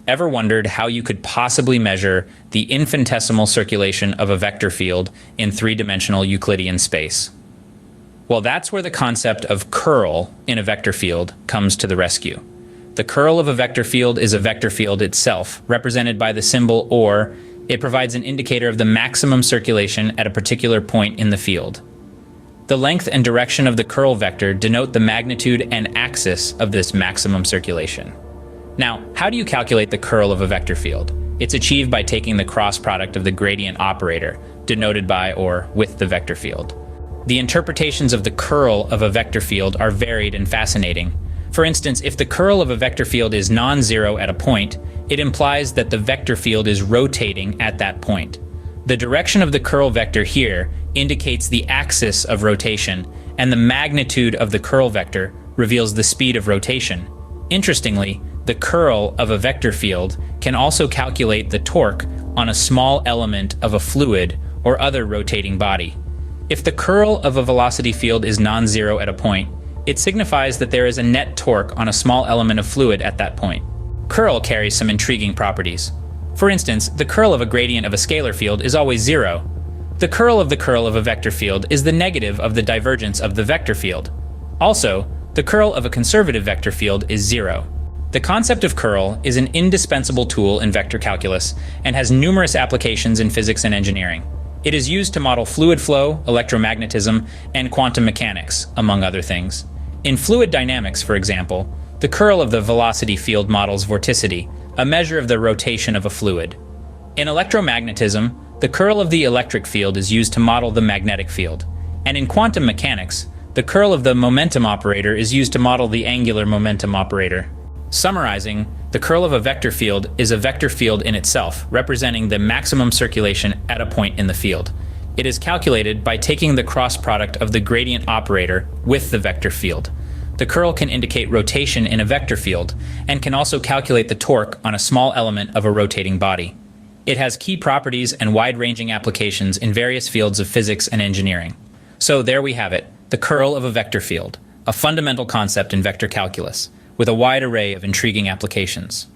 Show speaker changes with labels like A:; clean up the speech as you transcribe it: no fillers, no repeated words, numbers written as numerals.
A: Ever wondered how you could possibly measure the infinitesimal circulation of a vector field in three-dimensional Euclidean space? Well, that's where the concept of curl in a vector field comes to the rescue. The curl of a vector field is a vector field itself, represented by the symbol or. It provides an indicator of the maximum circulation at a particular point in the field. The length and direction of the curl vector denote the magnitude and axis of this maximum circulation. Now, how do you calculate the curl of a vector field? It's achieved by taking the cross product of the gradient operator, denoted by or with the vector field. The interpretations of the curl of a vector field are varied and fascinating. For instance, if the curl of a vector field is non-zero at a point, it implies that the vector field is rotating at that point. The direction of the curl vector here indicates the axis of rotation, and the magnitude of the curl vector reveals the speed of rotation. Interestingly, the curl of a vector field can also calculate the torque on a small element of a fluid or other rotating body. If the curl of a velocity field is non-zero at a point, it signifies that there is a net torque on a small element of fluid at that point. Curl carries some intriguing properties. For instance, the curl of a gradient of a scalar field is always zero. The curl of a vector field is the negative of the divergence of the vector field. Also, the curl of a conservative vector field is zero. The concept of curl is an indispensable tool in vector calculus and has numerous applications in physics and engineering. It is used to model fluid flow, electromagnetism, and quantum mechanics, among other things. In fluid dynamics, for example, the curl of the velocity field models vorticity, a measure of the rotation of a fluid. In electromagnetism, the curl of the electric field is used to model the magnetic field. And in quantum mechanics, the curl of the momentum operator is used to model the angular momentum operator. Summarizing, the curl of a vector field is a vector field in itself, representing the maximum circulation at a point in the field. It is calculated by taking the cross product of the gradient operator with the vector field. The curl can indicate rotation in a vector field and can also calculate the torque on a small element of a rotating body. It has key properties and wide-ranging applications in various fields of physics and engineering. So there we have it, the curl of a vector field, a fundamental concept in vector calculus, with a wide array of intriguing applications.